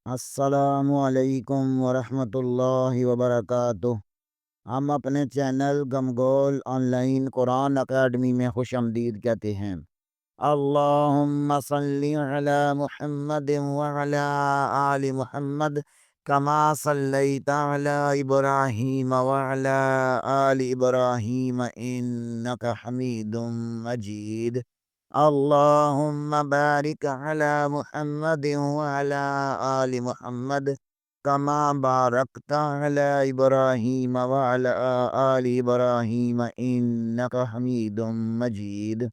अस्सलामु अलैकुम वरहमतुल्लाहि वबरकातुह। हम अपने चैनल गमगोल ऑनलाइन कुरान अकादमी में खुश आमदीद कहते हैं। अल्लाहुम्मा सल्लि अला मुहम्मदिन व अला आलि मुहम्मद कमा सल्लैता अला इब्राहीम व अला आलि इब्राहीम इन्नका हमीदुम मजीद। अल्लाहुम्मा बारिक अला मुहम्मदिन व अला आलि मुहम्मद कमा बारकता अला इब्राहीम व अला आलि इब्राहीम इन्नका हमीदुम मजीद।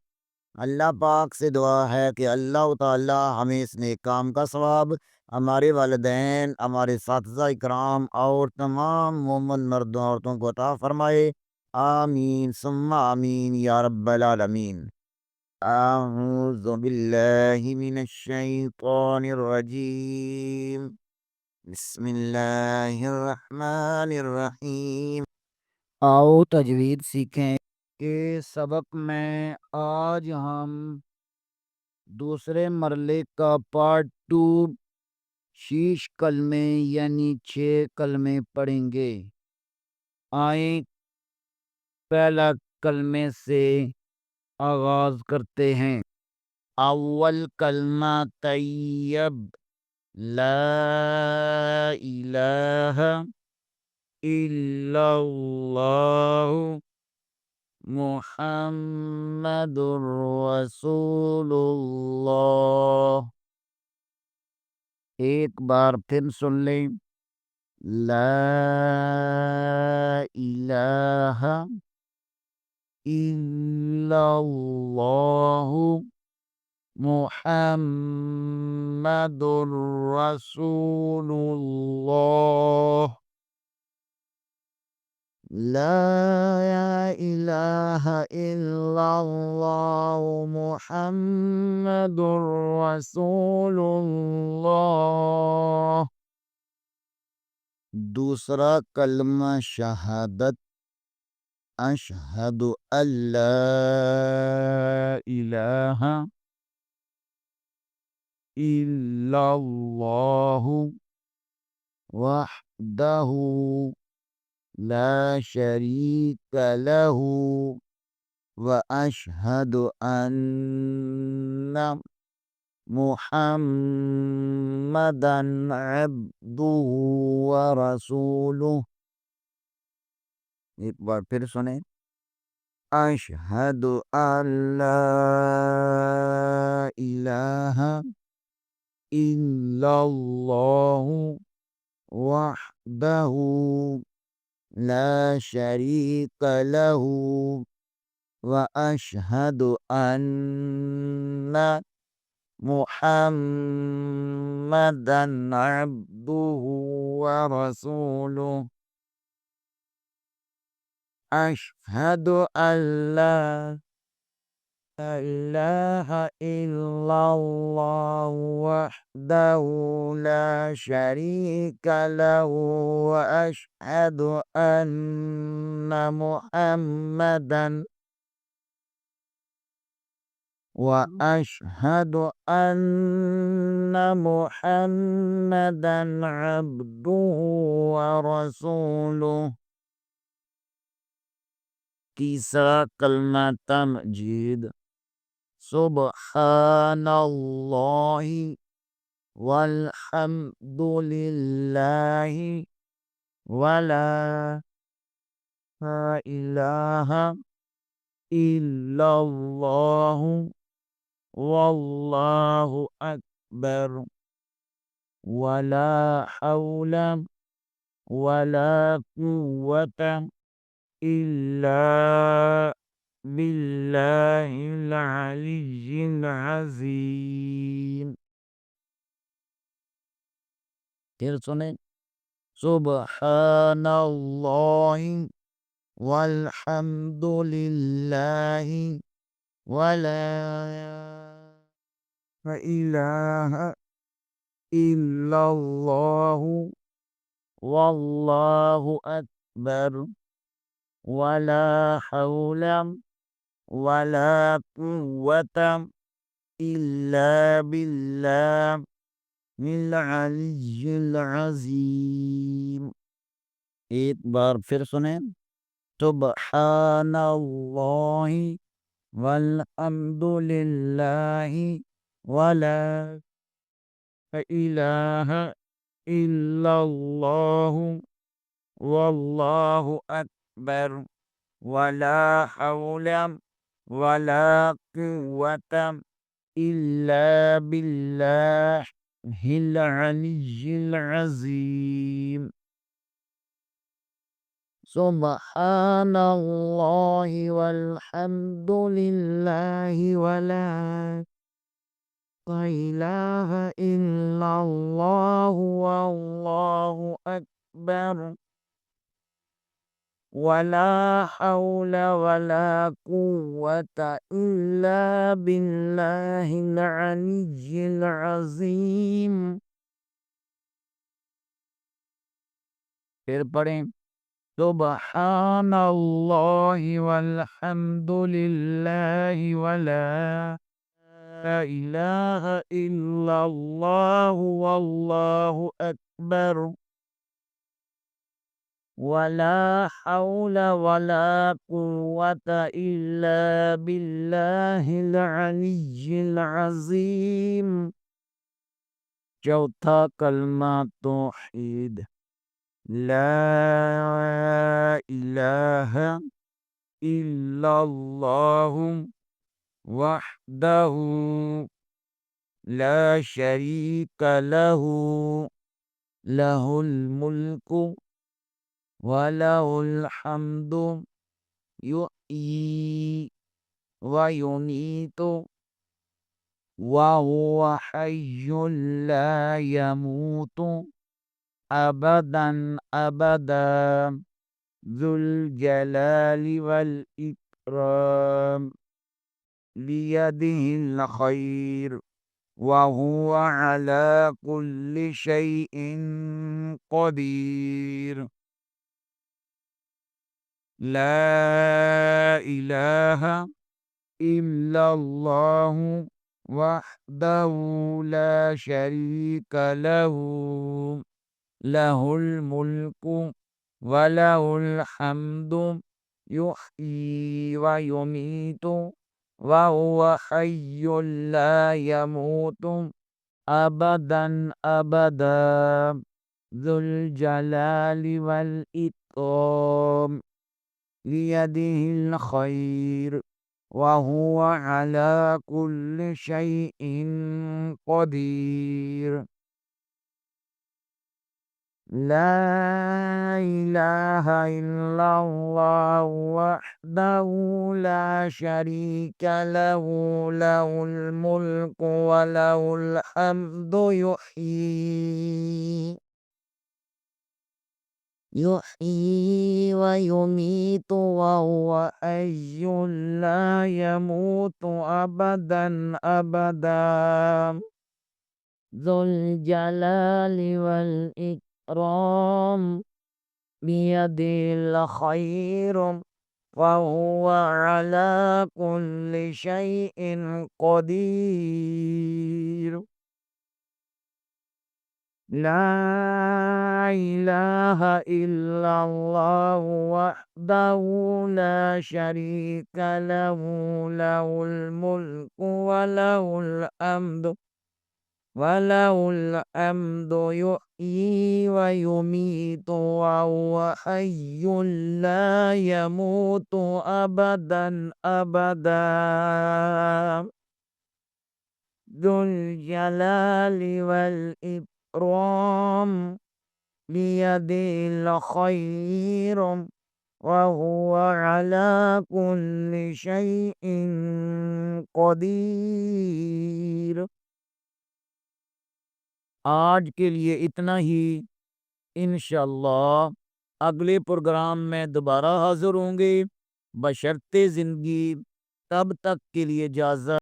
अल्लाह पाक से दुआ है कि अल्लाह ताला हमें इस नेक काम का सवाब, हमारे वालिदैन, हमारे साथिज़ा इकराम और तमाम मोमिन मर्दों औरतों को अता फरमाए। आमीन सुम्मा आमीन या रब्बल आलमीन। अऊज़ु बिल्लाहि मिनश शैतानिर रजीम। बिस्मिल्लाहिर रहमानिर रहीम। आओ तजवीद सीखें के सबक में आज हम दूसरे मरले का पार्ट 2 शीश कलमे यानी 6 कलमे पढ़ेंगे। आए पहला कलमे से आगाज करते हैं। अव्वल कलमा तैयब ला इलाहा इल्लल्लाहु मुहम्मदुर रसूलुल्लाह। एक बार फिर सुन लें। ला इलाहा इल्लल्लाहु मुहम्मदुर रसूलुल्लाह। ला इलाहा इल्लल्लाहु मुहम्मदुर रसूलुल्लाह। दूसरा कलमा शहादत अशहदु अल्ला इलाहा इल्लल्लाहु वहदहु ला शरीक लहू व अशहदु अन्ना मुहम्मदन अब्दुहु व रसूलुहु। एक बार फिर सुने। अशहदु अल्ला इलाहा इल्लल्लाहु वहदहु ला शरीक लहू व अशहदु अन्ना मुहम्मदन अब्दुहु व रसूलुहु। अशहदु अल्ला इलाहा इल्लल्लाहु वहदहु ला शरीक लहू व अशहदु अन्ना मुहम्मदन अब्दुहु व रसूलुहु। तीसरा कलमा तमजीद सुब्हानल्लाहि वल्हम्दुलिल्लाहि वला इलाहा इल्लल्लाहु वल्लाहु अकबर वला हौला वला कुव्वता इल्ला बिल्लाहिल अलिय्यिल अज़ीम। फिर सुने। सुब्हानल्लाहि वल्हम्दुलिल्लाहि वला इलाहा इल्लल्लाहु वल्लाहु अकबर वला हौला वला कुव्वता इल्ला बिल्लाह अलिय्युल अज़ीम। एक बार फिर सुने। सुब्हानल्लाहि वल्हम्दुलिल्लाहि वला इलाहा इल्लल्लाहु वल्लाहु अकबर वला हौला वला कुव्वता इल्ला बिल्लाहिल अलिय्यिल अज़ीम। सुब्हानल्लाहि वल्हम्दुलिल्लाहि वला इलाहा इल्लल्लाहु वल्लाहु अकबर वला हौला वला कुव्वता इल्ला बिल्लाहिल अलिय्यिल अज़ीम। फिर पढ़ें। सुब्हानल्लाहि वल्हम्दुलिल्लाहि वला इलाहा इल्लल्लाहु वल्लाहु अकबर वला हौला वला कुव्वता इल्ला बिल्लाहिल अलिय्यिल अज़ीम। चौथा कलमा तौहीद। ला इलाहा इल्लल्लाहु वहदहु ला शरीक लहू लहुल मुल्कु व लहुल हम्दु युहयी व युमीतु व हुवा हय्युल ला यमूतु अबदन अबदा ज़ुल जलाली वल इकराम बियदिहिल खैर व हुवा अला कुल्लि शैइन क़दीर। ला इलाहा इल्लल्लाहु वहदहु ला शरीक लहू लहुल मुल्कु व लहुल हम्दु युहयी व युमीतु व हुवा हय्युल ला यमूतु अबदन अबदा ज़ुल जलाली वल इकराम बियदिहिल खैर व हुवा अला कुल्लि शैइन क़दीर। ला इलाहा इल्लल्लाहु वहदहु ला शरीक लहू लहुल मुल्कु व लहुल हम्दु युहयी व युमीतु व हुवा हय्युल ला यमूतु अबदन अबदा ज़ुल जलाली वल इकराम बियदिहिल खैर व हुवा अला कुल्लि शैइन क़दीर। ला इलाहा इल्लल्लाहु वहदहु ला शरीक लहू लहुल मुल्कु वलहुल हम्दु युहयी व युमीतु व हुवा हय्युल ला यमूतु अबदन अबदा ज़ुल जलाली वल इकराम बियदिहिल खैर व हुवा अला कुल्लि शैइन क़दीर। आज के लिए इतना ही। इंशाअल्लाह अगले प्रोग्राम में दोबारा हाजिर होंगे बशर्ते ज़िंदगी। तब तक के लिए इजाज़त।